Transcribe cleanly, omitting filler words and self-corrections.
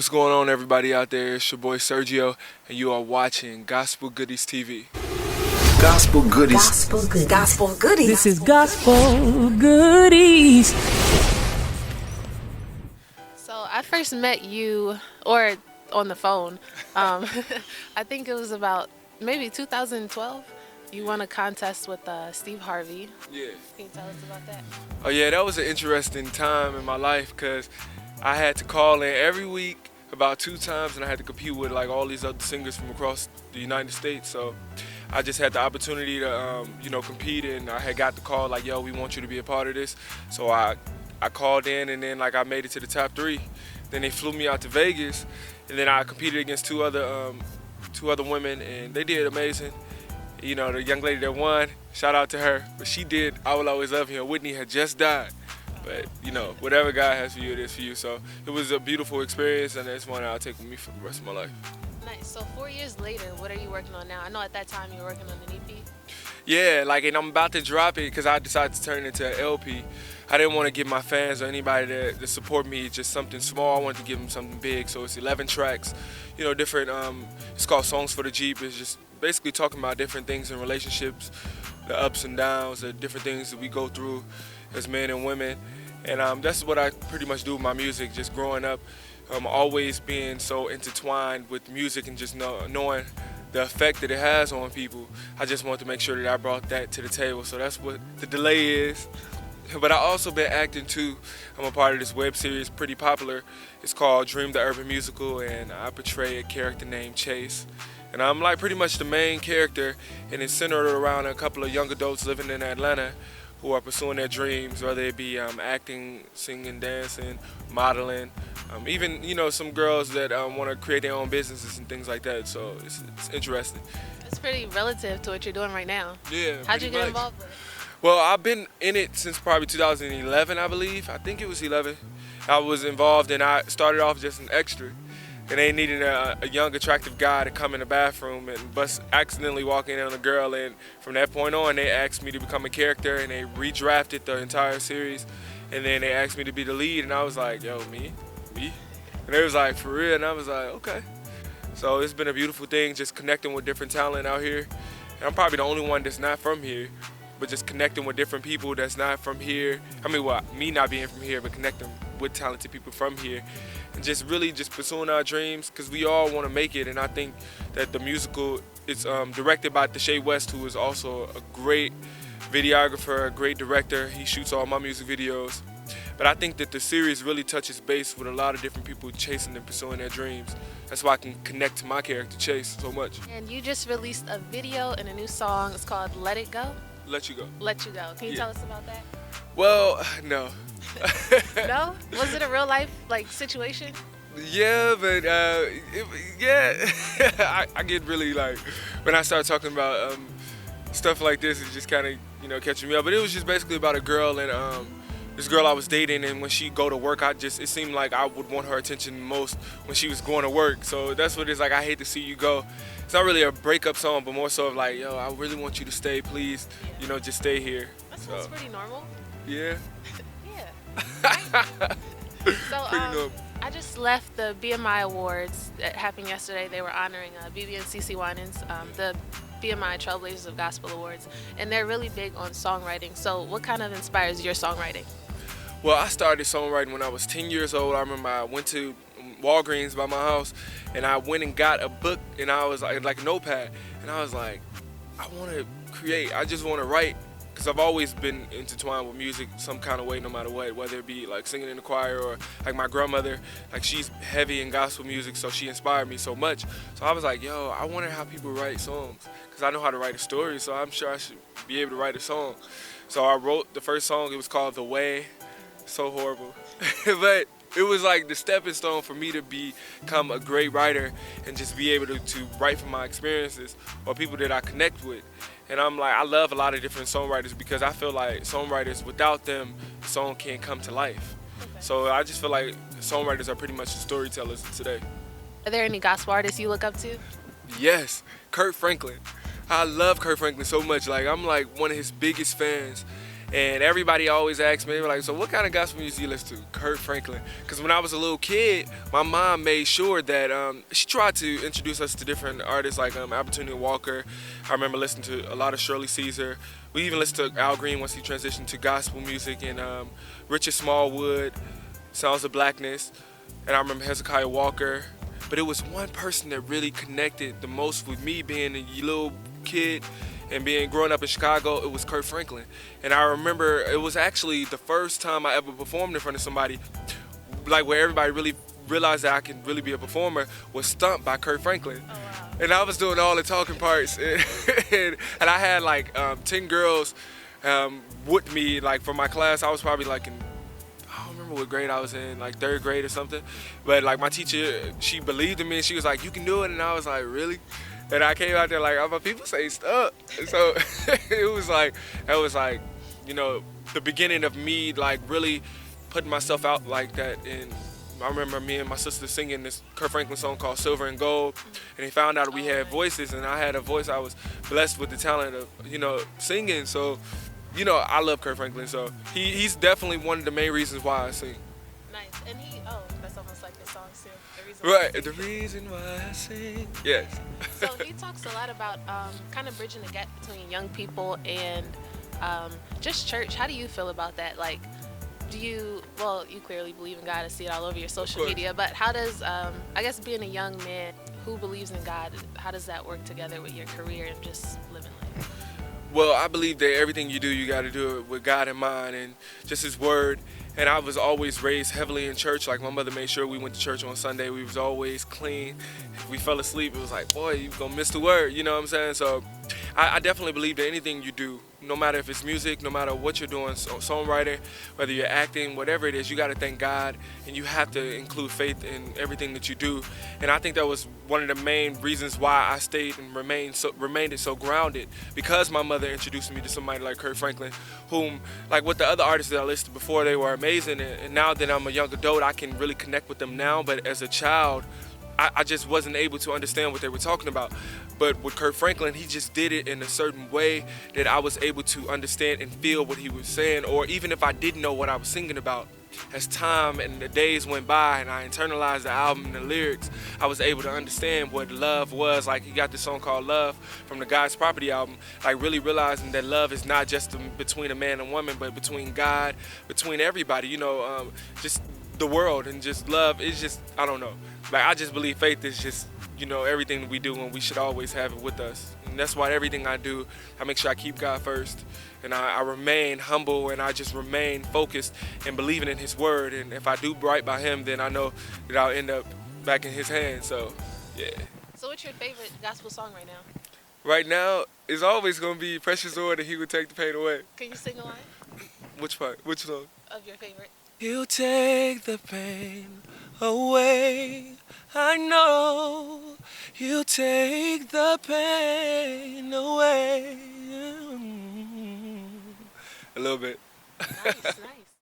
What's going on, everybody out there? It's your boy Siergio, and you are watching Gospel Goodies TV. Gospel Goodies. Gospel Goodies. Gospel Goodies. This is Gospel Goodies. So I first met you, or on the phone, I think it was about maybe 2012. You won a contest with Steve Harvey. Yeah. Can you tell us about that? Oh yeah, that was an interesting time in my life because I had to call in every week about 2 times, and I had to compete with like all these other singers from across the United States. So I just had the opportunity to, compete, and I had got the call like, yo, we want you to be a part of this. So I called in, and then like I made it to the top 3. Then they flew me out to Vegas, and then I competed against two other women, and they did amazing. You know, the young lady that won, shout out to her. But she did I Will Always Love You. Whitney had just died. But, whatever God has for you, it is for you. So it was a beautiful experience, and it's one I'll take with me for the rest of my life. Nice. So 4 years later, what are you working on now? I know at that time you were working on an EP. Yeah, and I'm about to drop it because I decided to turn it into an LP. I didn't want to give my fans or anybody that support me just something small. I wanted to give them something big. So it's 11 tracks, different. It's called Songs for the Jeep. It's just basically talking about different things in relationships, the ups and downs, the different things that we go through as men and women. And that's what I pretty much do with my music, just growing up, always being so intertwined with music and just knowing the effect that it has on people. I just wanted to make sure that I brought that to the table. So that's what the delay is. But I also been acting too. I'm a part of this web series, pretty popular. It's called Dream the Urban Musical, and I portray a character named Chase. And I'm like pretty much the main character, and it's centered around a couple of young adults living in Atlanta who are pursuing their dreams, whether it be acting, singing, dancing, modeling, even some girls that want to create their own businesses and things like that. So it's interesting. It's pretty relative to what you're doing right now. Yeah. How'd you get involved with it? Well, I've been in it since probably 2011, I believe. I think it was 11. I was involved, and I started off just an extra. And they needed a young, attractive guy to come in the bathroom and accidentally walk in on a girl. And from that point on, they asked me to become a character, and they redrafted the entire series. And then they asked me to be the lead, and I was like, yo, me? And they was like, for real? And I was like, okay. So it's been a beautiful thing, just connecting with different talent out here. And I'm probably the only one that's not from here, but just connecting with different people that's not from here. Me not being from here, but connecting with talented people from here. And just really just pursuing our dreams, because we all want to make it. And I think that the musical is directed by Deshae West, who is also a great videographer, a great director. He shoots all my music videos. But I think that the series really touches base with a lot of different people chasing and pursuing their dreams. That's why I can connect to my character, Chase, so much. And you just released a video and a new song. It's called Let It Go. Let You Go. Let You Go. Can you tell us about that? Well, no. No? Was it a real life situation? Yeah, but I get really when I start talking about stuff like this, it's just kind of catching me up. But it was just basically about a girl, and this girl I was dating, and when she go to work, it seemed like I would want her attention most when she was going to work. So that's what it's like. I hate to see you go. It's not really a breakup song, but more so of like, yo, I really want you to stay, please. Just stay here. That sounds pretty normal. Yeah. Yeah. So Pretty normal. I just left the BMI Awards that happened yesterday. They were honoring BB and CeCe Winans, the BMI Trailblazers of Gospel Awards, and they're really big on songwriting. So what kind of inspires your songwriting? Well, I started songwriting when I was 10 years old. I remember I went to Walgreens by my house, and I went and got a book, and I was like a notepad, and I was like, I want to create. I just want to write, because I've always been intertwined with music some kind of way, no matter what, whether it be like singing in the choir or like my grandmother, she's heavy in gospel music, so she inspired me so much. So I was like, yo, I wonder how people write songs, because I know how to write a story, so I'm sure I should be able to write a song. So I wrote the first song. It was called The Way. So horrible. But it was like the stepping stone for me to become a great writer and just be able to write from my experiences or people that I connect with. And I love a lot of different songwriters, because I feel like songwriters, without them, the song can't come to life. Okay. So I just feel like songwriters are pretty much the storytellers today. Are there any gospel artists you look up to? Yes, Kirk Franklin. I love Kirk Franklin so much. I'm one of his biggest fans. And everybody always asks me, they were like, so what kind of gospel music you listen to? Kirk Franklin. Because when I was a little kid, my mom made sure that she tried to introduce us to different artists like Opportunity Walker. I remember listening to a lot of Shirley Caesar. We even listened to Al Green once he transitioned to gospel music, and Richard Smallwood, Sounds of Blackness. And I remember Hezekiah Walker. But it was one person that really connected the most with me being a little kid and growing up in Chicago. It was Kirk Franklin. And I remember it was actually the first time I ever performed in front of somebody, like where everybody really realized that I can really be a performer, was Stumped by Kirk Franklin. Oh, wow. And I was doing all the talking parts. And I had like 10 girls with me, like for my class. I was probably like in, I don't remember what grade I was in, like 3rd grade or something. But like my teacher, she believed in me and she was like, you can do it. And I was like, really? And I came out there like, oh, my people say stop. And so it was like, that was like, you know, the beginning of me like really putting myself out like that. And I remember me and my sister singing this Kirk Franklin song called Silver and Gold. And they found out we had voices, and I had a voice. I was blessed with the talent of, you know, singing. So, you know, I love Kirk Franklin. So he's definitely one of the main reasons why I sing. Nice. And that's almost like the song too. The reason why I Right, sing. the reason why I sing. Yes. So he talks a lot about kind of bridging the gap between young people and just church. How do you feel about that? Like, you clearly believe in God. I see it all over your social media. But how does, I guess, being a young man who believes in God, how does that work together with your career and just living life? Well, I believe that everything you do, you got to do it with God in mind and just His Word. And I was always raised heavily in church. Like my mother made sure we went to church on Sunday. We was always clean. If we fell asleep, it was like, boy, you gonna miss the word. You know what I'm saying? So I definitely believe that anything you do, no matter if it's music, no matter what you're doing, songwriting, whether you're acting, whatever it is, you got to thank God, and you have to include faith in everything that you do. And I think that was one of the main reasons why I stayed and remained so grounded, because my mother introduced me to somebody like Kirk Franklin, whom, like with the other artists that I listed before, they were amazing. And now that I'm a young adult, I can really connect with them now. But as a child, I just wasn't able to understand what they were talking about. But with Kirk Franklin, he just did it in a certain way that I was able to understand and feel what he was saying, or even if I didn't know what I was singing about. As time and the days went by and I internalized the album and the lyrics, I was able to understand what love was. Like, he got this song called Love from the God's Property album, like really realizing that love is not just between a man and woman, but between God, between everybody, you know, just the world, and just love is just, I don't know. Like, I just believe faith is just, you know, everything we do, and we should always have it with us. And that's why everything I do, I make sure I keep God first. And I remain humble, and I just remain focused and believing in His Word. And if I do right by Him, then I know that I'll end up back in His hands. So, yeah. So what's your favorite gospel song right now? Right now, it's always going to be Precious Lord, and He Would Take the Pain Away. Can you sing a line Which part? Which song? of your favorite? He'll take the pain away. I know He'll take the pain away. A little bit. Nice, nice.